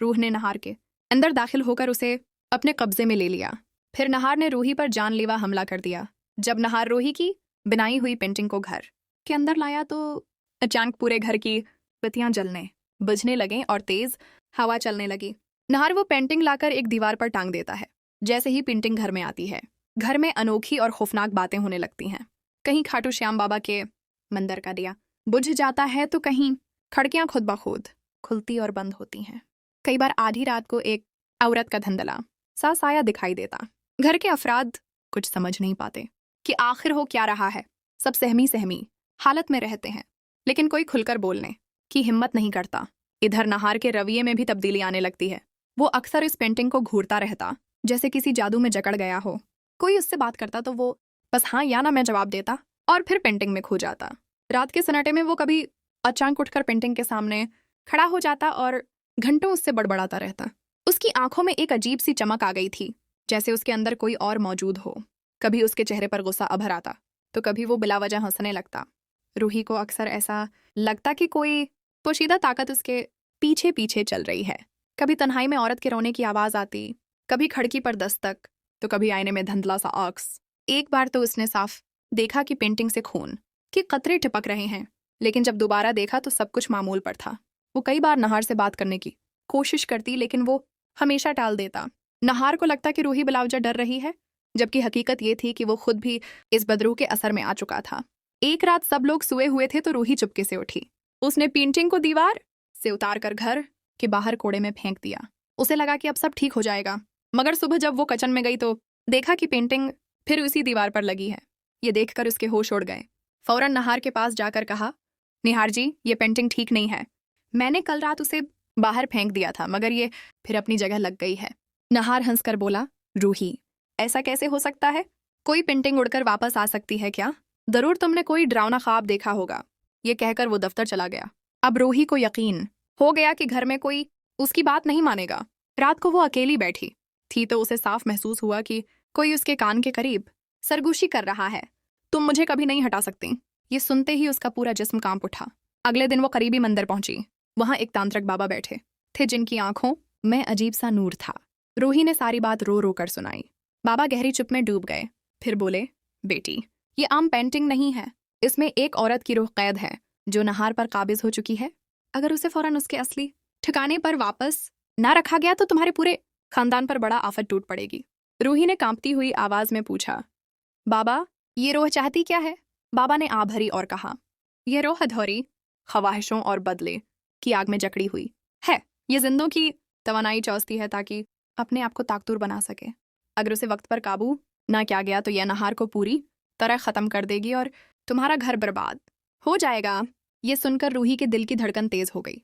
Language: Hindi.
रूह ने नहार के अंदर दाखिल होकर उसे अपने कब्जे में ले लिया। फिर नहार ने रूही पर जानलेवा हमला कर दिया। जब नहार रूही की बनाई हुई पेंटिंग को घर के अंदर लाया तो अचानक पूरे घर की बत्तियां जलने बुझने लगें और तेज हवा चलने लगी। नहार वो पेंटिंग लाकर एक दीवार पर टांग देता है। जैसे ही पेंटिंग घर में आती है, घर में अनोखी और खौफनाक बातें होने लगती हैं। कहीं खाटू श्याम बाबा के मंदिर का दिया बुझ जाता है तो कहीं खिड़कियां खुद ब खुद खुलती और बंद होती हैं। कई बार आधी रात को एक औरत का धंधला सा साया दिखाई देता। घर के अफराद कुछ समझ नहीं पाते कि आखिर हो क्या रहा है। सब सहमी सहमी हालत में रहते हैं, लेकिन कोई खुलकर बोलने की हिम्मत नहीं करता। इधर नहार के रवैये में भी तब्दीली आने लगती है। वो अक्सर इस पेंटिंग को घूरता रहता, जैसे किसी जादू में जकड़ गया हो। कोई उससे बात करता तो वो बस हाँ या ना में जवाब देता और फिर पेंटिंग में खो जाता। रात के सन्नाटे में वो कभी अचानक उठकर पेंटिंग के सामने खड़ा हो जाता और घंटों उससे बड़बड़ाता रहता। उसकी आंखों में एक अजीब सी चमक आ गई थी, जैसे उसके अंदर कोई और मौजूद हो। कभी उसके चेहरे पर गुस्सा अभर आता तो कभी वो बिलावजह हंसने लगता। रूही को अक्सर ऐसा लगता कि कोई पोशीदा ताकत उसके पीछे पीछे चल रही है। कभी तन्हाई में औरत के रोने की आवाज आती, कभी खिड़की पर दस्तक, तो कभी आईने में धुंधला सा अक्स। एक बार तो उसने साफ देखा कि पेंटिंग से खून के कतरे टिपक रहे हैं, लेकिन जब दोबारा देखा तो सब कुछ मामूल पर था। वो कई बार नहार से बात करने की कोशिश करती, लेकिन वो हमेशा टाल देता। नहार को लगता कि रूही बिलावजा डर रही है, जबकि हकीकत ये थी कि वो खुद भी इस बदरूह के असर में आ चुका था। एक रात सब लोग सोए हुए थे तो रूही चुपके से उठी। उसने पेंटिंग को दीवार से उतार कर घर के बाहर कोड़े में फेंक दिया। उसे लगा कि अब सब ठीक हो जाएगा, मगर सुबह जब वो किचन में गई तो देखा कि पेंटिंग फिर उसी दीवार पर लगी है। ये देखकर उसके होश उड़ गए। फौरन नहार के पास जाकर कहा, निहार जी, ये पेंटिंग ठीक नहीं है। मैंने कल रात उसे बाहर फेंक दिया था, मगर ये फिर अपनी जगह लग गई है। नहार हंसकर बोला, रूही, ऐसा कैसे हो सकता है? कोई पेंटिंग उड़कर वापस आ सकती है क्या? जरूर तुमने कोई डरावना ख्वाब देखा होगा। ये कहकर वो दफ्तर चला गया। अब रूही को यकीन हो गया कि घर में कोई उसकी बात नहीं मानेगा। रात को वो अकेली बैठी थी तो उसे साफ महसूस हुआ कि कोई उसके कान के करीब सरगोशी कर रहा है, तुम मुझे कभी नहीं हटा सकती। ये सुनते ही उसका पूरा जिस्म कांप उठा। अगले दिन वो करीबी मंदिर पहुंची। वहां एक तांत्रिक बाबा बैठे थे, जिनकी आंखों में अजीब सा नूर था। रूही ने सारी बात रो रो कर सुनाई। बाबा गहरी चुप में डूब गए। फिर बोले, बेटी, ये आम पेंटिंग नहीं है। इसमें एक औरत की रूह कैद है जो नहार पर काबिज हो चुकी है। अगर उसे फौरन उसके असली ठिकाने पर वापस ना रखा गया तो तुम्हारे पूरे खानदान पर बड़ा आफत टूट पड़ेगी। रूही ने कांपती हुई आवाज में पूछा, बाबा, ये रूह चाहती क्या है? बाबा ने आ भरी और कहा, यह रूह अधौरी ख्वाहिशों और बदले की आग में जकड़ी हुई है। ये जिंदों की तवानाई चौसती है ताकि अपने आप को ताकतूर बना सके। अगर उसे वक्त पर काबू ना किया गया तो यह नहार को पूरी तरह खत्म कर देगी और तुम्हारा घर बर्बाद हो जाएगा। ये सुनकर रूही के दिल की धड़कन तेज हो गई।